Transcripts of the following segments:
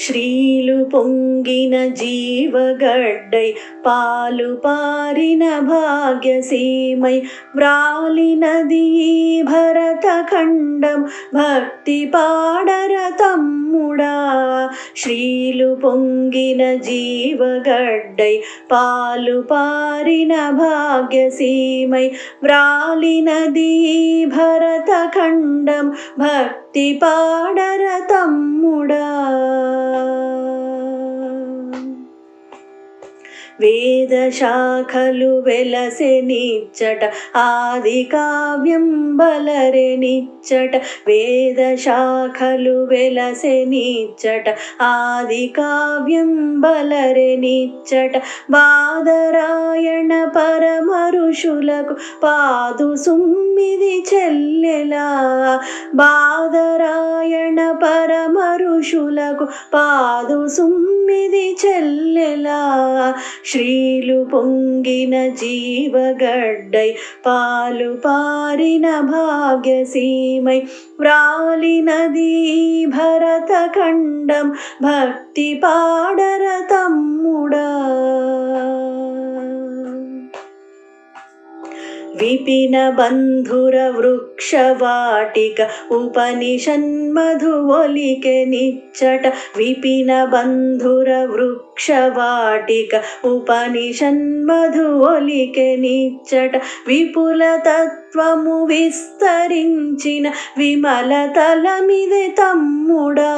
శ్రీలు పొంగిన జీవగడ్డై పాలు పారిన భాగ్యసీమై వ్రాలినది భరతఖండం భక్తి పాడర తమ్ముడా. శ్రీలు పొంగిన జీవగడ్డై పాలు పారిన భాగ్యసీమై వ్రాలినది భరతఖండం భక్తి పాడర తమ్ముడా. వేద శాఖలు వెలసెనిచ్చట ఆది కావ్యం బలరెనిచ్చట. వేద శాఖలు వెలసెనిచ్చట ఆది కావ్యం బలరెనిచ్చట. బాదరాయణ పరమ ఋషులకు పాదు సుమ్మిది చెల్లెలా. బాదరాయణ పరమ ఋషులకు పాదు సుమ్మిది చెల్లెలా. శ్రీలు పొంగిన జీవగడ్డై పాలు పారిన భాగ్యసీమై వ్రాలినది భరతఖండం భక్తి పాడర తమ్ముడా. విపిన బంధుర వృక్షవాటిక ఉపనిషన్మధు ఒలికెనిచ్చట. విపిన బంధుర వృక్షవాటిక ఉపనిషన్మధు ఒలికెనిచ్చట. విపుల తత్వము విస్తరించిన విమల తలమిదే తమ్ముడా.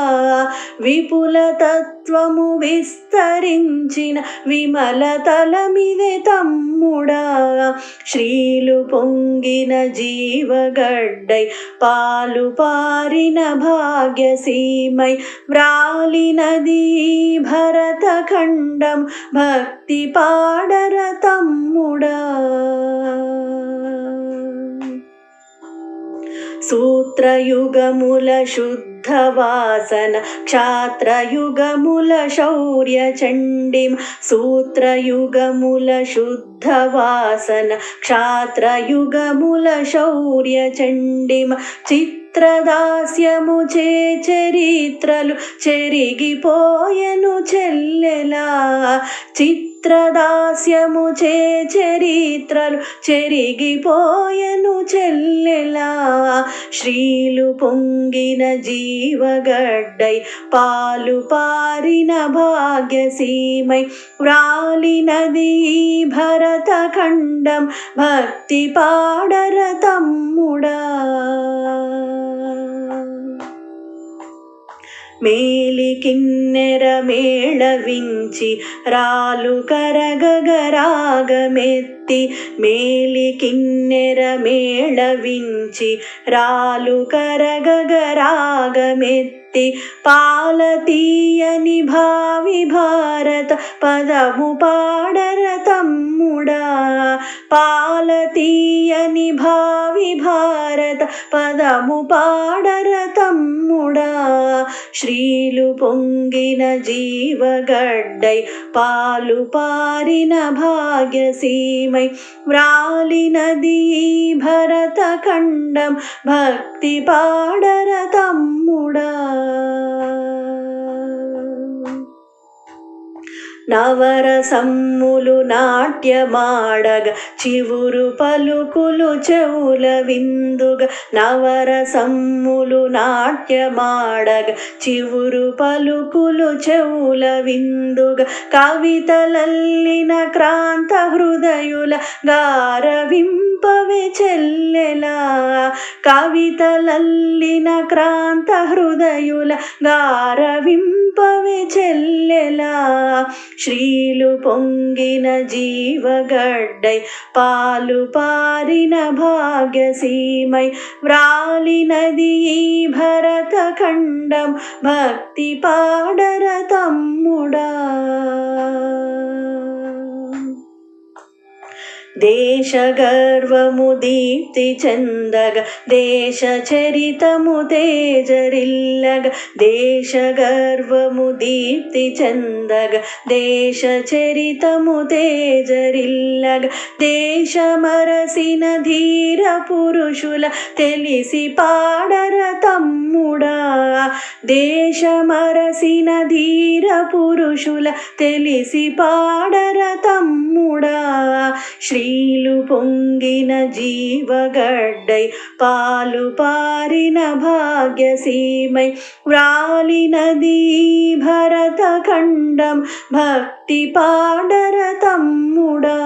విపుల తత్వము విస్తరించిన విమల తలమిదే తమ్ముడా. శ్రీలు పొంగిన జీవగడ్డై పాలు పారిన భాగ్యసీమై వ్రాలినది భరతఖండం భక్తి పాడర తమ్ముడా. సూత్రయుగముల శుద్ధవాసన క్షాత్రయుగముల శౌర్య చండిం. సూత్రయుగముల శుద్ధవాసన క్షాత్రయుగముల శౌర్య చండిం. చిత్రదాస్యము చే చరిత్రలు చెరిగిపోయెను చెల్లెలా. చిత్రదాస్యము చే చరిత్రలు చెరిగిపోయెను చెల్లెలా. శ్రీలు పొంగిన జీవగడ్డై పాలు పారిన భాగ్యసీమై వ్రాలినది భరతఖండం భక్తి పాడర తమ్ముడా. మేలి కిన్నెర మేళవించి రాలు కరగగరాగమెత్తి. మేలి కిన్నెర మేళవించి రాలు కరగగరాగమెత్తి. పాలతీయని భావి భారత పదము పాడర తమ్ముడా. పాలతీయని భావి భారత పదము పాడర తమ్ముడా. శ్రీలు పొంగిన జీవగడ్డై పాలు పారిన భాగ్యసీమై వ్రాలినది భరతఖండం భక్తి పాడర తమ్ముడా. నవరసమ్ములు నాట్యమాడగ చివురు పలుకులు చెవుల విందుగ. నవరసమ్ములు నాట్యమాడగ చివురు పలుకులు చెవుల విందుగ. కవితలల్లిన క్రాంత హృదయుల గారవింపవే చెల్లెలా. కవితలల్లిన క్రాంత హృదయుల గారవింపవే చెల్లెలా. శ్రీలు పొంగిన జీవగడ్డై పాలు పారిన భాగ్యసీమై వ్రాలినది భరతఖండం భక్తి పాడర తమ్ముడా. దేశ గర్వము దీప్తి చెందగ దేశ చరితము తేజరిల్లగ దేశ గర్వము దీప్తి చెందగ దేశ చరితము తేజరిల్లగ దేశమరసిన ధీర పురుషుల తెలిసి పాడర తమ్ముడా దేశమరసిన ధీర పురుషుల తెలిసి పాడర తమ్ముడా శ్రీలు పొంగిన జీవగడ్డై పాలు పారిన భాగ్యసీమై వ్రాలినది భరత ఖండం భక్తి పాడర తమ్ముడా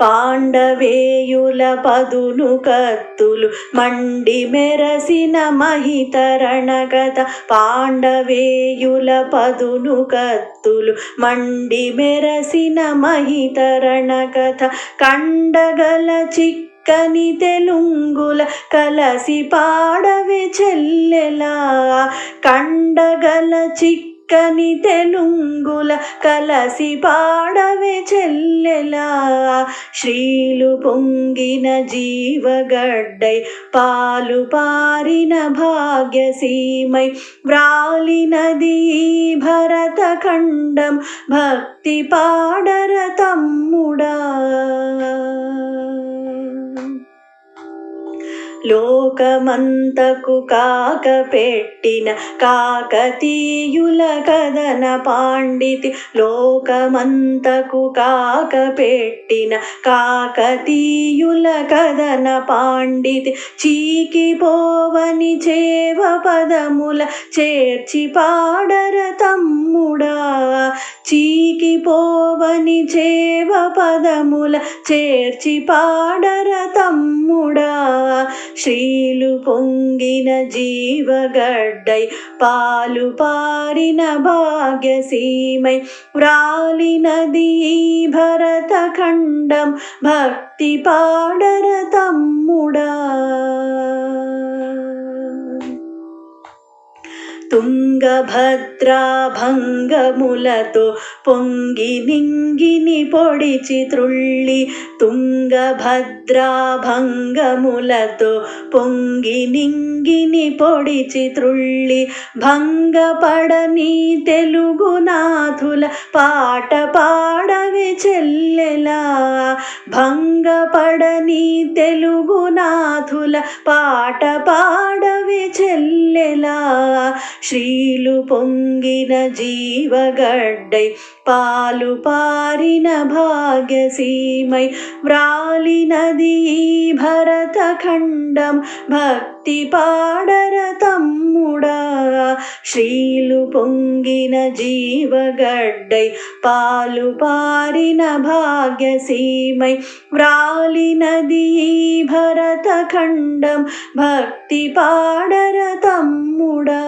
పాండవేయుల పదును కత్తులు మండి మెరసిన మహితరణగత పాండవేయుల పదును కత్తులు మండి మెరసిన మహితరణగత కండగల చిక్కని తెలుంగుల కలసి పాడవే చెల్లెలా కండగల చిక్కని తెలుంగుల కలసి పాడవే చెల్లెలా శ్రీలు పొంగిన జీవగడ్డై పాలు పారిన భాగ్యసీమై వ్రాలినది భరత ఖండం భక్తి పాడర తమ్ముడా లోకమంతకు కాక పెట్టిన కాకతీయుల కథన పాండితి లోకమంతకు కాక పెట్టిన కాకతీయుల కథన పాండితి చీకిపోవని చేవ పదముల చేర్చి పాడర తమ్ముడా చీకిపోవని చేవ పదముల చేర్చి పాడర తమ్ముడా శ్రీలు పొంగిన జీవగడ్డై పాలు పారిన భాగ్యసీమై వ్రాలినది భరత ఖండం భక్తి పాడర తమ్ముడా తుంగభద్రా భంగములతో పొంగి నింగిని పొడిచి త్రుళ్ళి తుంగభద్రా భంగములతో పొంగి నింగిని పొడిచి త్రుళ్ళి భంగపడని తెలుగునాథుల పాట పాడవే చెల్లెలా భంగపడని తెలుగునాథుల పాట పాడవే చెల్లెలా శ్రీలు పొంగిన జీవగడ్డై పాలు పారిన భాగ్యసీమై వ్రాలినది భరత ఖండం భక్తి పాడర తమ్ముడా శ్రీలు పొంగిన జీవగడ్డై పాలు పారిన భాగ్యసీమై వ్రాలినది భరత ఖండం భక్తి పాడర తమ్ముడా